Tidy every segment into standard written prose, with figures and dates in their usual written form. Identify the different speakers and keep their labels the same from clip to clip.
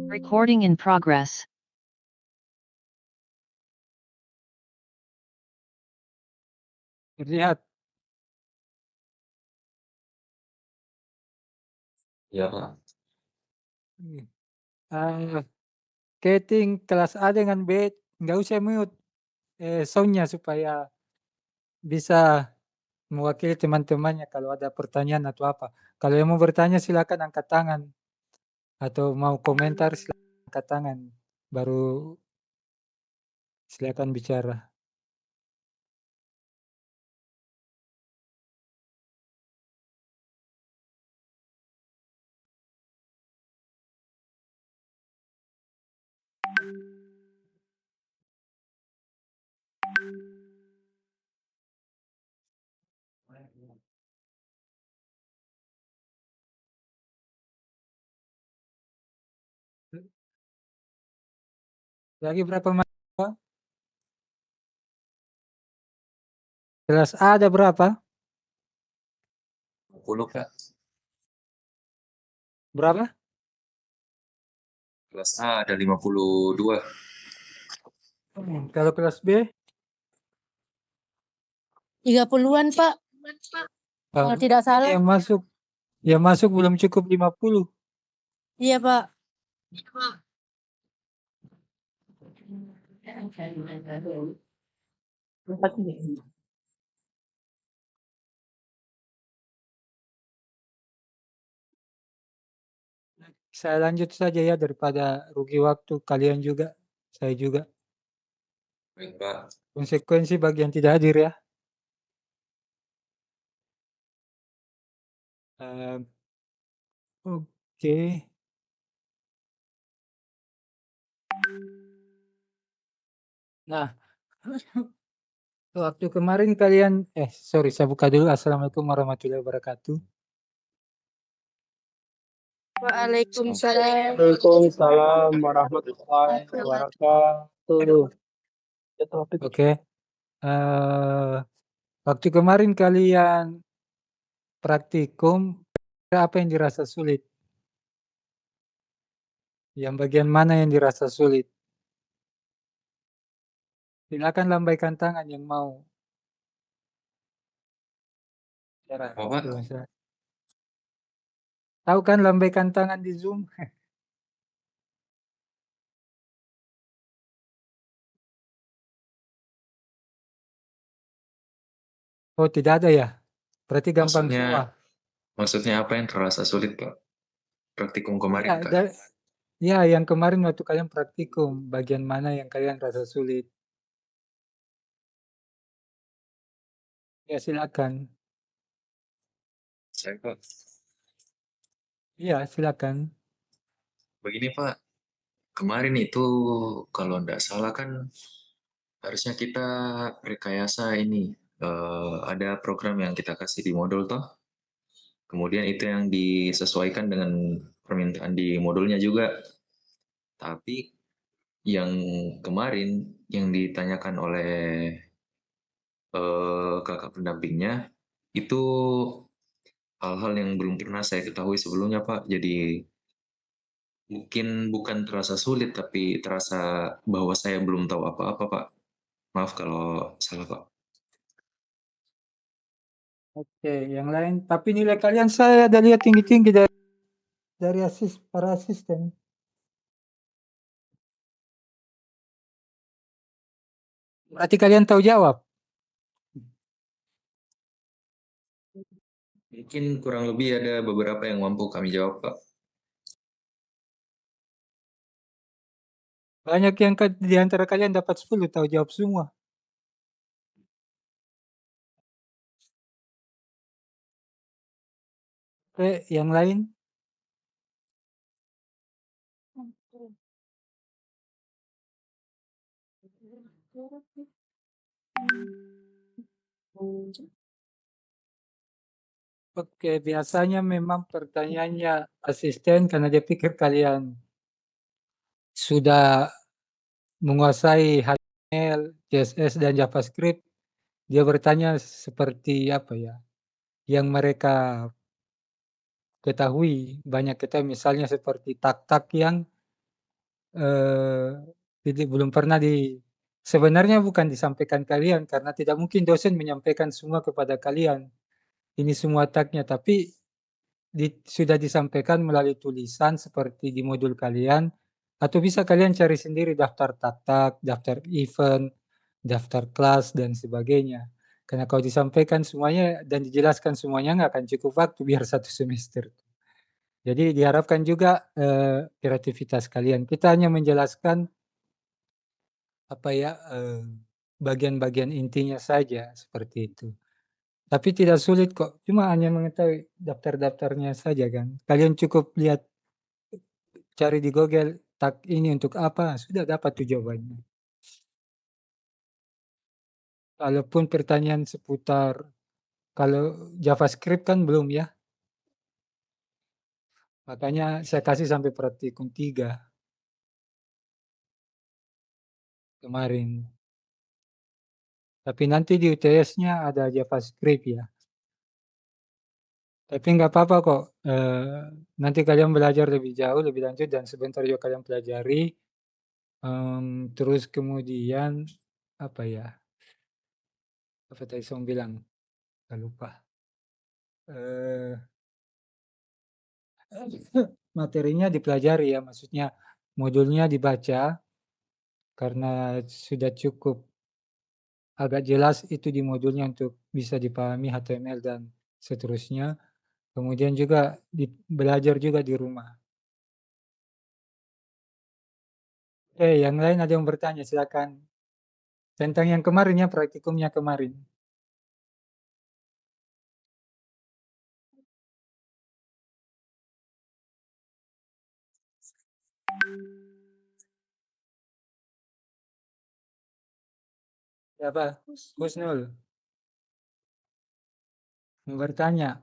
Speaker 1: Recording in progress.
Speaker 2: Terlihat.
Speaker 3: Ya, Pak.
Speaker 2: Keting kelas A dengan B nggak usah mute soundnya supaya bisa mewakili teman-temannya kalau ada pertanyaan atau apa. Kalau yang mau bertanya silakan angkat tangan atau mau komentar silakan angkat tangan baru silakan bicara. Lagi berapa mahasiswa? Kelas A ada berapa?
Speaker 3: 20, Kak.
Speaker 2: Berapa?
Speaker 3: Kelas A ada 52.
Speaker 2: Kalau kelas B?
Speaker 4: 30-an, Pak. Kalau tidak salah.
Speaker 2: Yang masuk belum cukup 50.
Speaker 4: Iya, Pak.
Speaker 2: Saya lanjut saja ya daripada rugi waktu kalian juga, saya juga.
Speaker 3: Baik, Pak.
Speaker 2: Konsekuensi bagi yang tidak hadir ya. Oke. Nah, waktu kemarin kalian, sorry saya buka dulu. Assalamualaikum warahmatullahi wabarakatuh.
Speaker 4: Waalaikumsalam.
Speaker 5: Waalaikumsalam warahmatullahi wabarakatuh.
Speaker 2: Oke. Waktu kemarin kalian praktikum, apa yang dirasa sulit? Yang bagian mana yang dirasa sulit? Silakan lambaikan tangan yang mau.
Speaker 3: Apa, Pak?
Speaker 2: Tahu kan lambaikan tangan di Zoom? Oh, tidak ada ya? Berarti gampang semua.
Speaker 3: Maksudnya apa yang terasa sulit, Pak? Praktikum kemarin,
Speaker 2: Ya,
Speaker 3: Kak?
Speaker 2: ya, yang kemarin waktu kalian praktikum, bagian mana yang kalian rasa sulit? Ya, silakan.
Speaker 3: Saya, Pak.
Speaker 2: Iya, silakan.
Speaker 3: Begini, Pak. Kemarin itu kalau nggak salah kan harusnya kita rekayasa ini. Ada program yang kita kasih di modul toh. Kemudian itu yang disesuaikan dengan permintaan di modulnya juga. Tapi yang kemarin yang ditanyakan oleh kakak pendampingnya itu hal-hal yang belum pernah saya ketahui sebelumnya, Pak. Jadi mungkin bukan terasa sulit, tapi terasa bahwa saya belum tahu apa-apa, Pak. Maaf kalau salah, Pak.
Speaker 2: Oke, yang lain. Tapi nilai kalian saya ada lihat tinggi-tinggi dari para asisten. Berarti kalian tahu jawab.
Speaker 3: Mungkin kurang lebih ada beberapa yang mampu kami jawab, Pak.
Speaker 2: Banyak yang di antara kalian dapat 10 tahu jawab semua. Oke, yang lain? Oke, biasanya memang pertanyaannya asisten karena dia pikir kalian sudah menguasai HTML, CSS, dan JavaScript. Dia bertanya seperti apa ya, yang mereka ketahui. Banyak kita misalnya seperti tak-tak yang belum pernah sebenarnya bukan disampaikan kalian, karena tidak mungkin dosen menyampaikan semua kepada kalian. Ini semua tagnya, tapi sudah disampaikan melalui tulisan seperti di modul kalian, atau bisa kalian cari sendiri daftar tak-tak, daftar event, daftar kelas, dan sebagainya. Karena kalau disampaikan semuanya dan dijelaskan semuanya nggak akan cukup waktu biar 1 semester. Jadi diharapkan juga kreativitas kalian. Kita hanya menjelaskan apa ya, bagian-bagian intinya saja seperti itu. Tapi tidak sulit kok, cuma hanya mengetahui daftar-daftarnya saja kan. Kalian cukup lihat, cari di Google, tag ini untuk apa, sudah dapat tuh jawabannya. Kalaupun pertanyaan seputar, kalau JavaScript kan belum ya. Makanya saya kasih sampai praktikum 3 kemarin. Tapi nanti di UTS-nya ada JavaScript ya. Tapi nggak apa-apa kok, nanti kalian belajar lebih jauh, lebih lanjut, dan sebentar juga kalian pelajari. Terus kemudian, apa ya, apa tadi saya bilang, nggak lupa. Materinya dipelajari ya, maksudnya modulnya dibaca, karena sudah cukup agak jelas itu di modulnya untuk bisa dipahami HTML dan seterusnya. Kemudian juga belajar juga di rumah. Yang lain ada yang bertanya, silakan. Tentang yang kemarin ya, praktikumnya kemarin. Siapa? Husnul. Mau bertanya.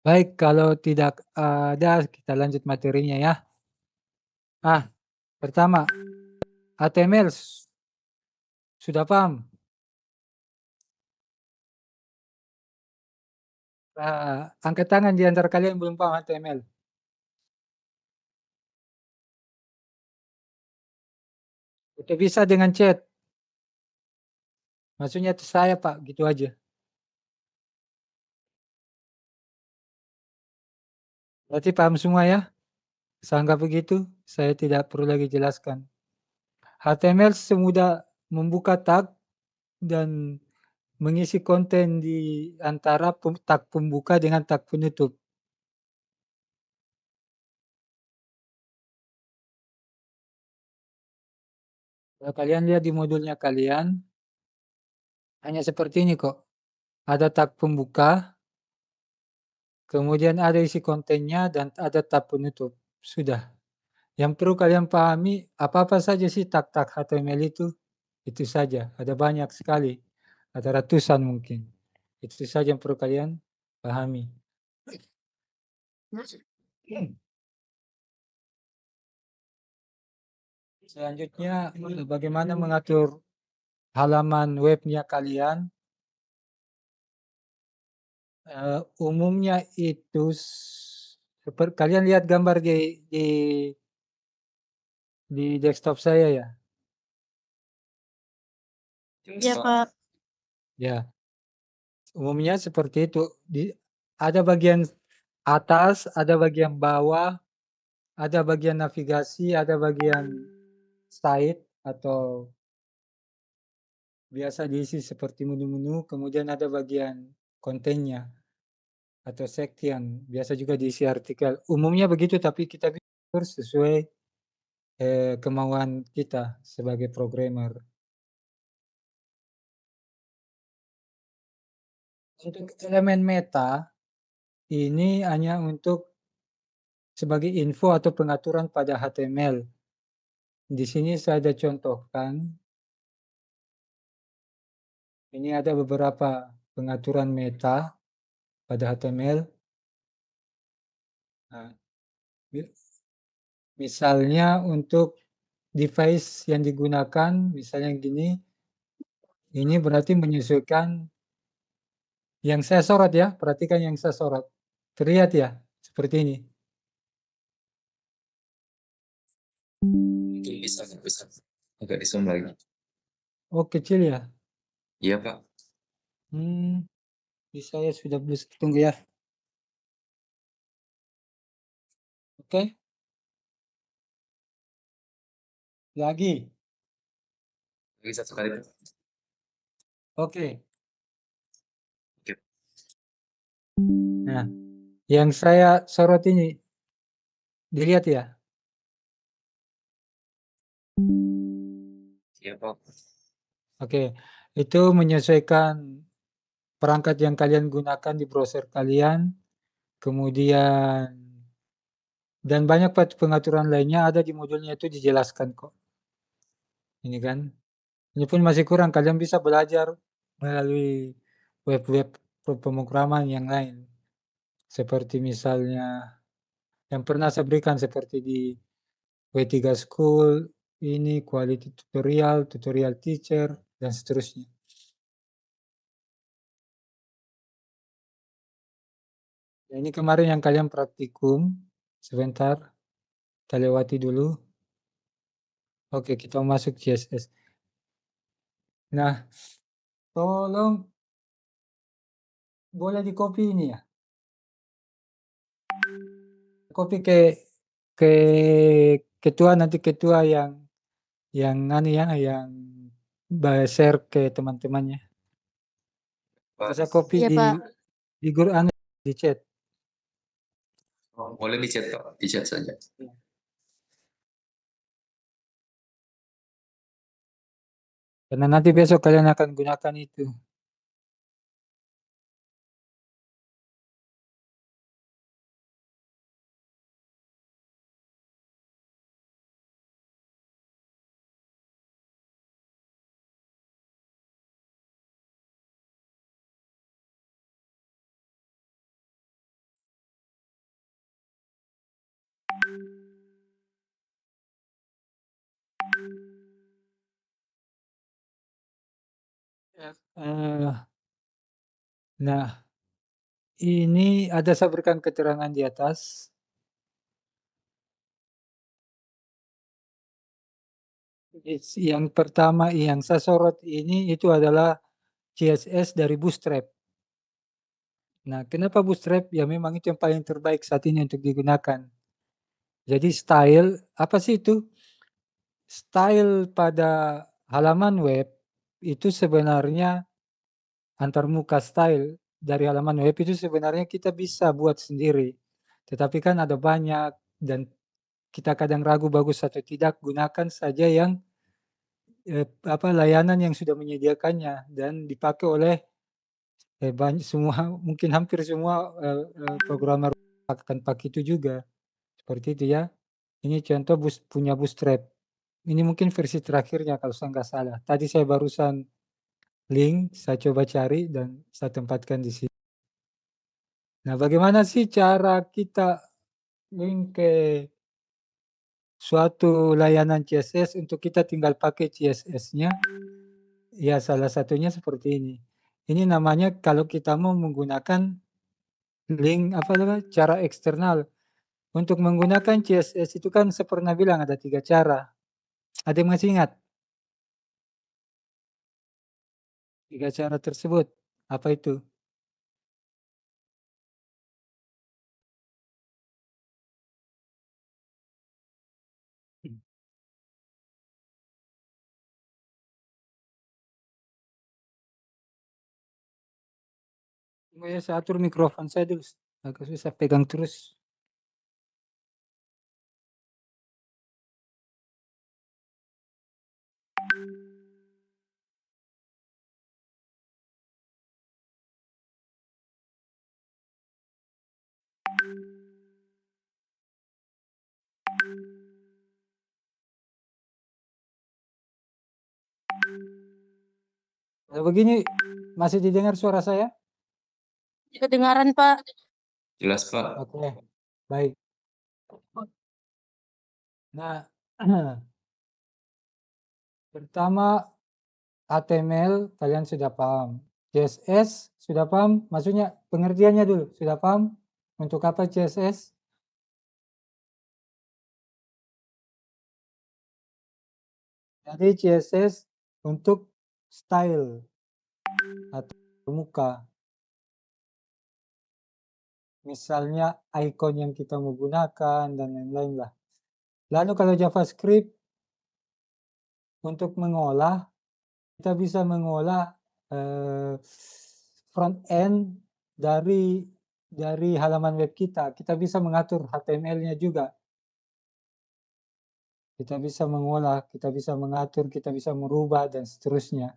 Speaker 2: Baik, kalau tidak ada, kita lanjut materinya ya. Pertama, HTML. Sudah paham? Angkat tangan di antara kalian yang belum paham HTML. Itu bisa dengan chat. Maksudnya saya Pak, gitu aja. Berarti paham semua ya? Sanggah begitu, saya tidak perlu lagi jelaskan. HTML semudah membuka tag dan mengisi konten di antara tag pembuka dengan tag penutup. Kalau kalian lihat di modulnya kalian, hanya seperti ini kok. Ada tag pembuka, kemudian ada isi kontennya, dan ada tag penutup. Sudah. Yang perlu kalian pahami, apa-apa saja sih tag-tag HTML itu saja. Ada banyak sekali, ada ratusan mungkin. Itu saja yang perlu kalian pahami. Selanjutnya, bagaimana mengatur halaman webnya kalian. Umumnya itu, kalian lihat gambar di desktop saya ya.
Speaker 4: Iya, Pak.
Speaker 2: Ya, umumnya seperti itu. Ada bagian atas, ada bagian bawah, ada bagian navigasi, ada bagian site atau biasa diisi seperti menu-menu, kemudian ada bagian kontennya atau section, biasa juga diisi artikel. Umumnya begitu, tapi kita bisa sesuai kemauan kita sebagai programmer. Untuk elemen meta, ini hanya untuk sebagai info atau pengaturan pada HTML. Di sini saya ada contohkan. Ini ada beberapa pengaturan meta pada HTML. Nah, misalnya untuk device yang digunakan, misalnya gini, ini berarti menyesuaikan Yang saya sorot ya, perhatikan yang saya sorot. Terlihat ya, seperti ini.
Speaker 3: Mungkin bisa agak di zoom lagi.
Speaker 2: Oh, kecil ya?
Speaker 3: Iya Pak.
Speaker 2: Di saya sudah bisa. Tunggu ya. Oke. Lagi.
Speaker 3: Lagi satu kali Pak.
Speaker 2: Oke.
Speaker 3: Oke.
Speaker 2: Nah, yang saya sorot ini, dilihat ya?
Speaker 3: Iya Pak.
Speaker 2: Oke, itu menyesuaikan perangkat yang kalian gunakan di browser kalian, kemudian dan banyak pengaturan lainnya ada di modulnya itu dijelaskan kok. Ini kan, ini pun masih kurang, kalian bisa belajar melalui web-web pemrograman yang lain. Seperti misalnya yang pernah saya berikan seperti di W3 School, ini quality tutorial, tutorial teacher, dan seterusnya. Ya, ini kemarin yang kalian praktikum, sebentar, kita lewati dulu. Oke, kita masuk CSS. Nah, tolong boleh di copy ini ya. Copy ke ketua, nanti ketua yang anu ya, yang share ke teman-temannya.
Speaker 3: Pak.
Speaker 2: Bisa copy
Speaker 4: Iya, Pak.
Speaker 2: di grup anu di chat.
Speaker 3: Oh, boleh di chat Pak, di chat saja.
Speaker 2: Karena nanti besok kalian akan gunakan itu. Eh, nah, ini ada saya berikan keterangan di atas. Yang pertama yang saya sorot ini itu adalah CSS dari Bootstrap. Nah, kenapa Bootstrap? Ya memang itu yang paling terbaik saat ini untuk digunakan. Jadi style, apa sih itu? Style pada halaman web itu sebenarnya antarmuka style dari halaman web itu sebenarnya kita bisa buat sendiri. Tetapi kan ada banyak dan kita kadang ragu bagus atau tidak, gunakan saja yang layanan yang sudah menyediakannya dan dipakai oleh banyak semua mungkin hampir semua programmer akan pakai itu juga. Seperti itu ya. Ini contoh punya Bootstrap. Ini mungkin versi terakhirnya kalau saya nggak salah. Tadi saya barusan link, saya coba cari dan saya tempatkan di sini. Nah, bagaimana sih cara kita link ke suatu layanan CSS untuk kita tinggal pakai CSS-nya? Ya, salah satunya seperti ini. Ini namanya kalau kita mau menggunakan link cara eksternal. Untuk menggunakan CSS itu kan saya pernah bilang ada 3 cara. Ada yang masih ingat? 3 cara tersebut. Apa itu? Tunggu ya, saya atur mikrofon saya dulu. Agak susah pegang terus. Nah, begini, masih didengar suara saya?
Speaker 4: Kedengaran, Pak.
Speaker 3: Jelas Pak.
Speaker 2: Oke, baik. Nah, pertama HTML kalian sudah paham. CSS sudah paham? Maksudnya pengertiannya dulu, sudah paham? Untuk apa CSS? Jadi CSS untuk style atau muka. Misalnya icon yang kita mau gunakan dan lain-lain lah. Lalu kalau JavaScript untuk mengolah, kita bisa mengolah front end dari halaman web kita. Kita bisa mengatur HTML-nya juga. Kita bisa mengolah, kita bisa mengatur, kita bisa merubah dan seterusnya.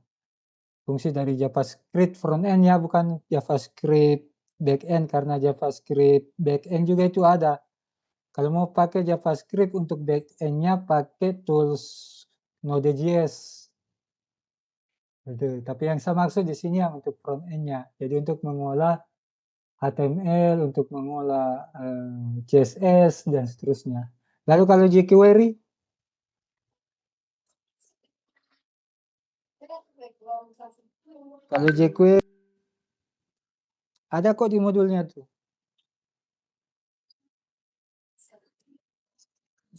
Speaker 2: Fungsi dari JavaScript front end-nya bukan JavaScript back end, karena JavaScript back end juga itu ada. Kalau mau pakai JavaScript untuk back end-nya pakai tools Node.js. Gitu. Tapi yang saya maksud di sini yang untuk front end-nya. Jadi untuk mengolah HTML, untuk mengolah CSS dan seterusnya. Lalu kalau jQuery, kalau jQuery ada kok di modulnya tuh.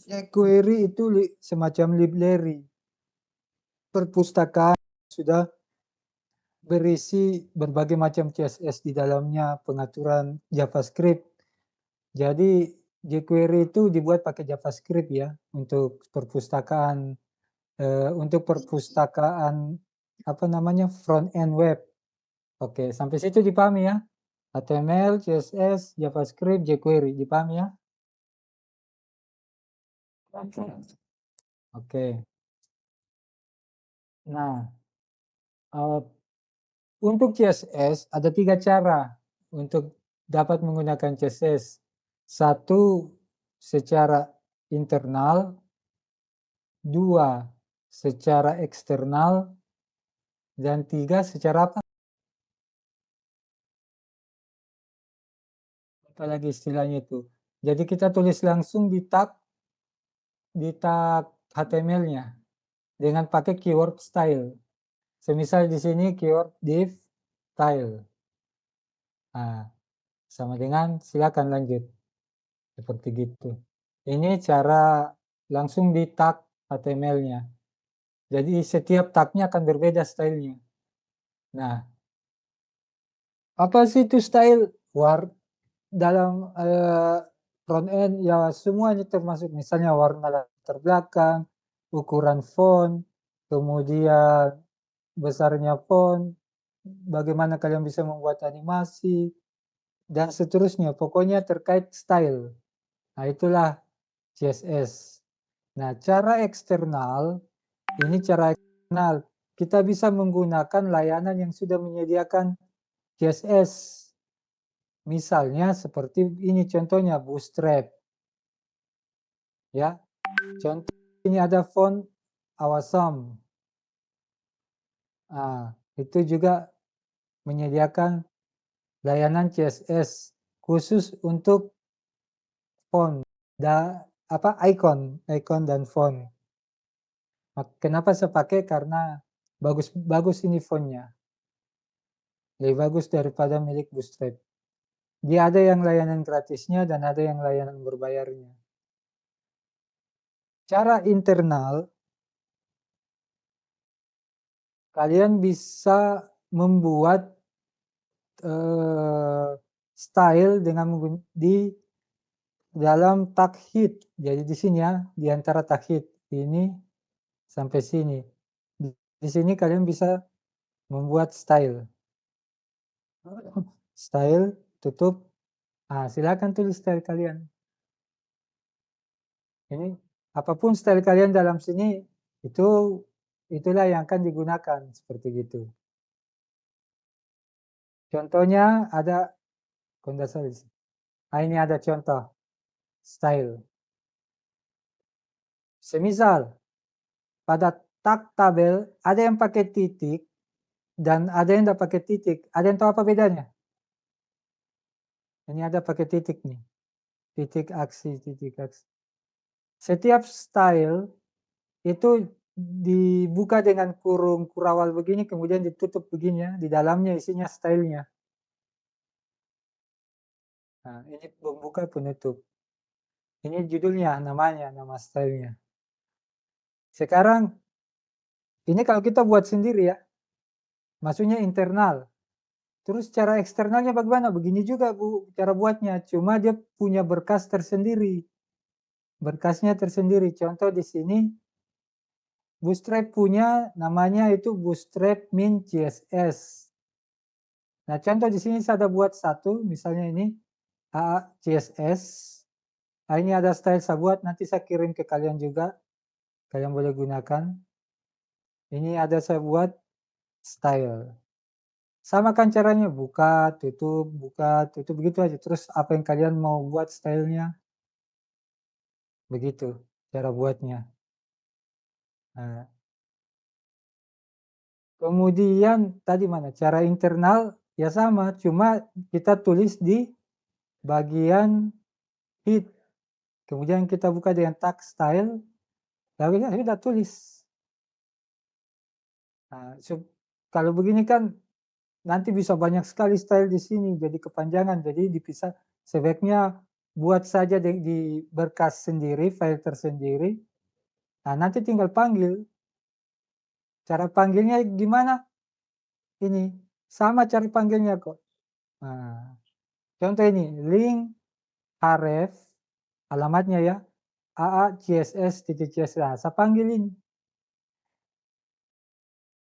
Speaker 2: jQuery itu semacam library perpustakaan sudah berisi berbagai macam CSS di dalamnya, pengaturan JavaScript. Jadi jQuery itu dibuat pakai JavaScript ya untuk perpustakaan apa namanya front end web. Oke, sampai situ dipahami ya. HTML, CSS, JavaScript, jQuery dipahami ya? Oke. Nah, untuk CSS ada 3 cara untuk dapat menggunakan CSS. Satu, secara internal. 2, secara eksternal. Dan 3, secara apa? Apalagi istilahnya itu. Jadi kita tulis langsung di tag HTML-nya dengan pakai keyword style. Semisal di sini keyword div style. Nah, sama dengan silakan lanjut. Seperti gitu. Ini cara langsung di tag HTML-nya. Jadi setiap tagnya akan berbeda stylenya. Nah, apa sih itu style? Dalam front end ya semuanya termasuk, misalnya warna latar belakang, ukuran font, kemudian besarnya font, bagaimana kalian bisa membuat animasi, dan seterusnya. Pokoknya terkait style. Nah, itulah CSS. Nah, cara eksternal, ini cara eksternal. Kita bisa menggunakan layanan yang sudah menyediakan CSS. Misalnya seperti ini contohnya, Bootstrap. Ya, contoh ini ada font Awesome. Nah, itu juga menyediakan layanan CSS khusus untuk font icon dan font. Kenapa saya pakai? Karena bagus ini fontnya. Lebih bagus daripada milik Bootstrap. Dia ada yang layanan gratisnya dan ada yang layanan berbayarnya. Cara internal, kalian bisa membuat style di dalam tag head. Jadi di sini ya, di antara tag head ini sampai sini. Di sini kalian bisa membuat style. Style, tutup. Nah, silakan tulis style kalian. Ini apapun style kalian dalam sini, itulah yang akan digunakan seperti gitu. Contohnya ada kondasalis. Nah, ini ada contoh style. Semisal pada tag tabel ada yang pakai titik dan ada yang tidak pakai titik. Ada yang tahu apa bedanya? Ini ada pakai titik nih. Titik aksi, titik aksi. Setiap style itu dibuka dengan kurung kurawal begini, kemudian ditutup begini ya, di dalamnya isinya stylenya. Nah, ini pembuka penutup. Ini judulnya, namanya, nama stylenya. Sekarang, ini kalau kita buat sendiri ya, maksudnya internal. Terus cara eksternalnya bagaimana? Begini juga Bu, cara buatnya. Cuma dia punya berkas tersendiri. Berkasnya tersendiri. Contoh di sini, Bootstrap punya namanya itu Bootstrap Min CSS. Nah, contoh di sini saya ada buat satu, misalnya ini AA CSS. Nah, ini ada style saya buat, nanti saya kirim ke kalian juga. Kalian boleh gunakan. Ini ada saya buat style. Sama kan caranya, buka, tutup, begitu aja. Terus apa yang kalian mau buat stylenya, begitu cara buatnya. Nah, kemudian tadi mana? Cara internal ya sama, cuma kita tulis di bagian head. Kemudian kita buka dengan tag style, lalu ya sudah tulis. Nah, kalau begini kan nanti bisa banyak sekali style di sini, jadi kepanjangan, jadi dipisah. Sebaiknya buat saja di berkas sendiri, file tersendiri. Nah, nanti tinggal panggil. Cara panggilnya gimana? Ini sama cara panggilnya kok. Nah, contoh ini, link href, alamatnya ya, AA CSS. Nah, saya panggil ini.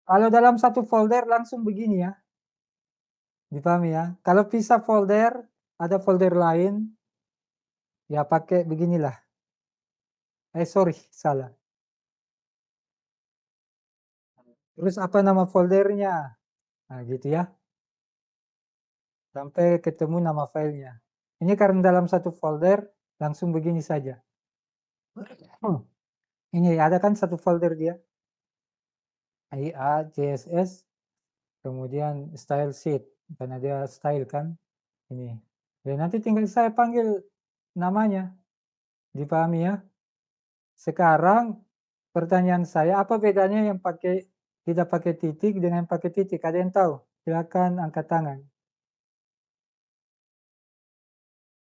Speaker 2: Kalau dalam satu folder langsung begini ya. Dipahami ya. Kalau pisah folder, ada folder lain, ya pakai beginilah. Sorry, salah. Terus apa nama foldernya? Nah, gitu ya. Sampai ketemu nama filenya. Ini karena dalam satu folder, langsung begini saja. Ini ada kan satu folder dia. IA, CSS, kemudian style sheet. Karena dia style kan. Ini. Dan nanti tinggal saya panggil namanya. Dipahami ya? Sekarang pertanyaan saya, apa bedanya yang tidak pakai titik dengan pakai titik? Ada yang tahu? Silakan angkat tangan.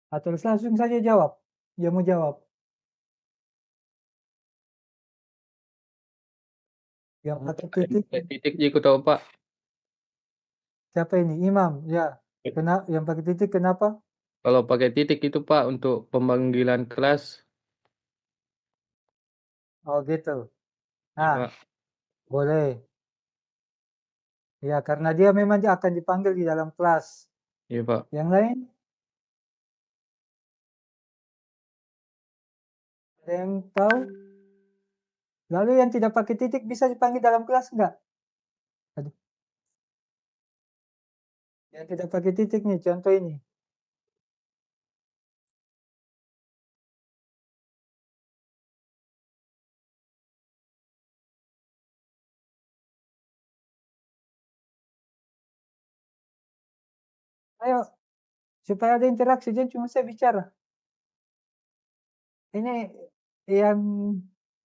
Speaker 2: Atau langsung saja jawab. Dia mau jawab. Yang pakai titik.
Speaker 5: Titik juga tahu Pak.
Speaker 2: Siapa ini? Imam. Ya. Kenapa? Yang pakai titik kenapa?
Speaker 5: Kalau pakai titik itu Pak untuk pemanggilan kelas.
Speaker 2: Oh gitu.
Speaker 5: Ya,
Speaker 2: Nah,
Speaker 5: Pak.
Speaker 2: boleh. Ya, karena dia memang akan dipanggil di dalam kelas.
Speaker 5: Iya Pak.
Speaker 2: Yang lain? Ada yang tahu? Lalu yang tidak pakai titik bisa dipanggil dalam kelas enggak? Aduh. Yang tidak pakai titik nih, contoh ini. Ayo, supaya ada interaksi, jangan cuma saya bicara. Ini yang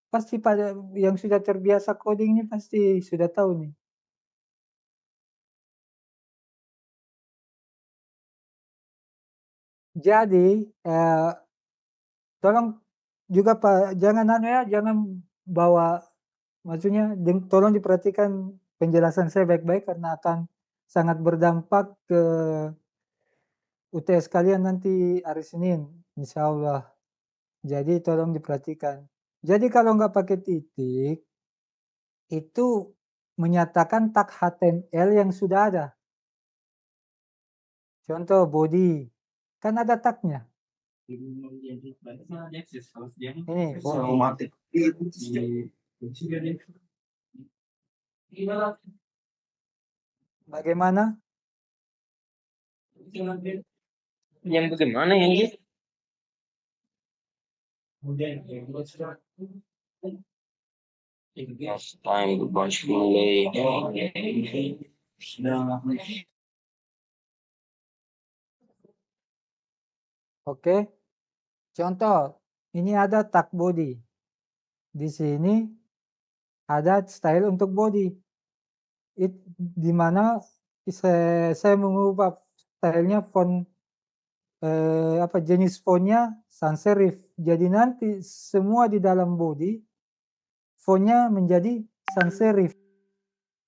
Speaker 2: pasti pada yang sudah terbiasa coding ini pasti sudah tahu nih. Jadi, tolong juga Pak, jangan jangan bawa, maksudnya tolong diperhatikan penjelasan saya baik-baik karena akan sangat berdampak ke UTS kalian nanti hari Senin, insya Allah. Jadi tolong diperhatikan. Jadi kalau nggak pakai titik, itu menyatakan tag HTML yang sudah ada. Contoh body, kan ada tagnya. Ini body. Bagaimana?
Speaker 5: Yang bagaimana yang ini? Last time the bunch delay.
Speaker 2: Oke. Contoh, ini ada tag body. Di sini ada style untuk body. Di mana saya mengubah stylenya font jenis fontnya sans serif. Jadi nanti semua di dalam body fontnya menjadi sans serif.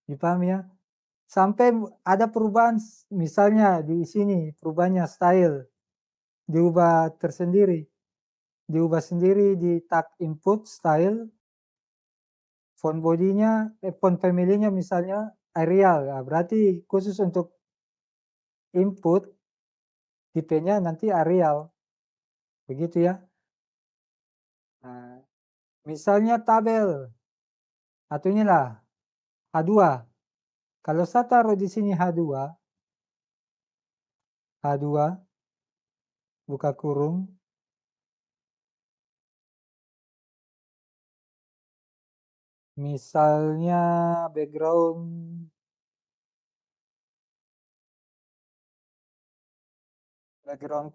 Speaker 2: Dipahami ya? Sampai ada perubahan, misalnya di sini perubahannya style diubah tersendiri, diubah sendiri di tag input style, font bodinya, font family-nya misalnya Arial, nah, berarti khusus untuk input tipenya nanti Arial, begitu ya. Nah, misalnya tabel, atau inilah H2. Kalau saya taruh di sini H2, buka kurung, misalnya background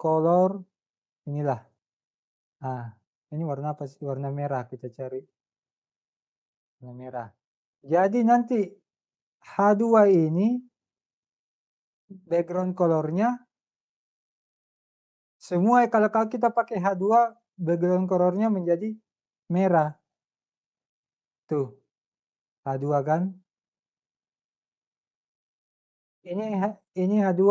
Speaker 2: color, inilah. Nah, ini warna apa sih? Warna merah kita cari. Warna merah. Jadi nanti H2 ini background colornya semua, kalau kita pakai H2 background colornya menjadi merah. Tuh, H2 kan. Ini H2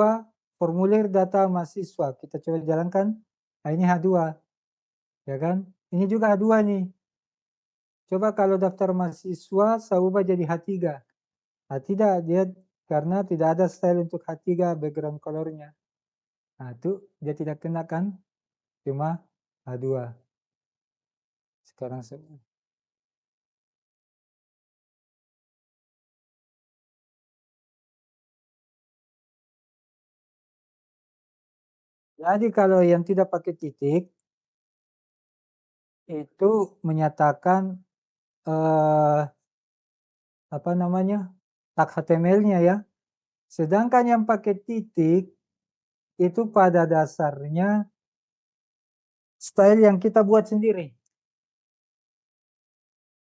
Speaker 2: formulir data mahasiswa. Kita coba jalankan. Nah, ini H2. Ya kan? Ini juga H2 nih. Coba kalau daftar mahasiswa saya ubah jadi H3. Nah, tidak, dia karena tidak ada style untuk H3 background colornya. Nah, itu dia tidak kena kan? Cuma H2. Sekarang jadi kalau yang tidak pakai titik itu menyatakan tag HTML-nya ya. Sedangkan yang pakai titik itu pada dasarnya style yang kita buat sendiri.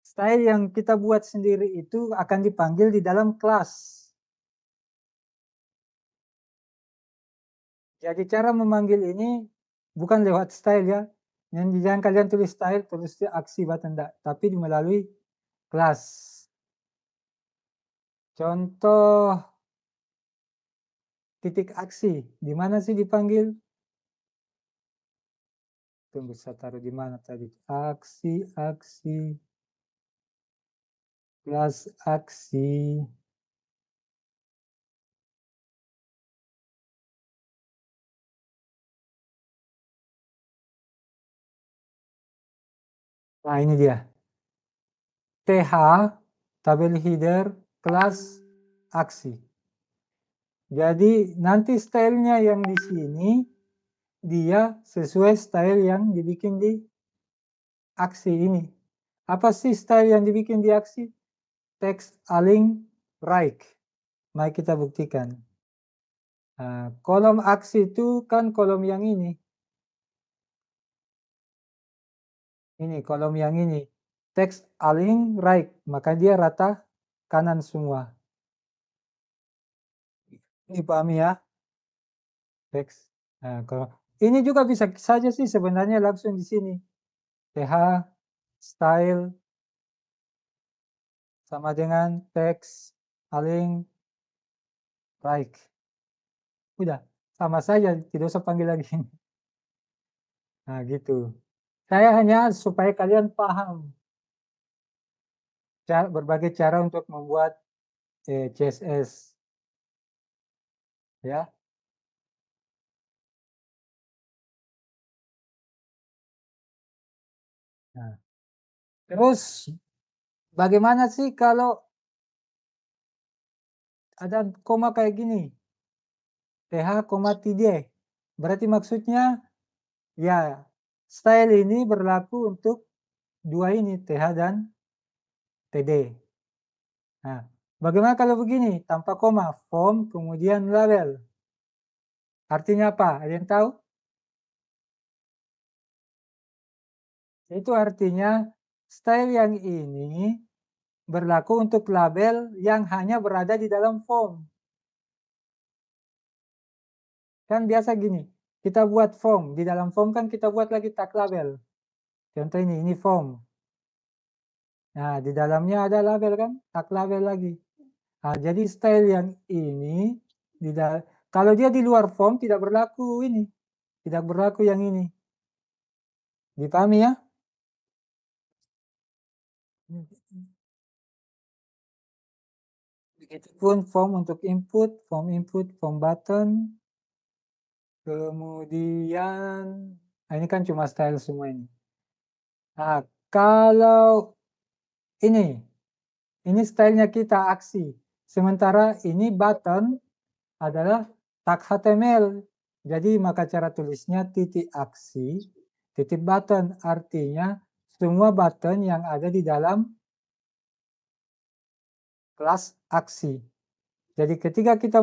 Speaker 2: Style yang kita buat sendiri itu akan dipanggil di dalam kelas. Jadi cara memanggil ini bukan lewat style ya. Jangan kalian tulis style, tulis aksi enggak, tapi melalui kelas. Contoh titik aksi, di mana sih dipanggil? Tunggu, saya taruh di mana tadi? Aksi, kelas aksi. Nah, ini dia. TH, tabel header, kelas aksi. Jadi nanti stylenya yang di sini dia sesuai style yang dibikin di aksi ini. Apa sih style yang dibikin di aksi? Text align right. Mari kita buktikan. Nah, kolom aksi itu kan kolom yang ini. Ini kolom yang ini. Text align right. Maka dia rata kanan semua. Dipahami ya? Text. Nah, kalau ini juga bisa saja sih sebenarnya langsung di sini. TH style sama dengan text align right. Udah, sama saja, tidak usah panggil lagi. Nah, gitu. Saya hanya supaya kalian paham berbagai cara untuk membuat CSS. Ya. Nah, terus bagaimana sih kalau ada koma kayak gini? TH, TD. Berarti maksudnya ya style ini berlaku untuk dua ini, TH dan TD. Nah, bagaimana kalau begini? Tanpa koma, form, kemudian label. Artinya apa? Ada yang tahu? Itu artinya style yang ini berlaku untuk label yang hanya berada di dalam form. Kan biasa gini, kita buat form, di dalam form kan kita buat lagi tag label. Contoh ini form. Nah, di dalamnya ada label kan, tag label lagi. Nah, jadi style yang ini, kalau dia di luar form tidak berlaku ini, tidak berlaku yang ini. Dipahami ya? Begitupun form untuk input, form button. Kemudian, ini kan cuma style semua ini. Nah, kalau ini stylenya kita aksi. Sementara ini button adalah tag HTML. Jadi maka cara tulisnya titik aksi, titik button. Artinya semua button yang ada di dalam kelas aksi. Jadi ketika kita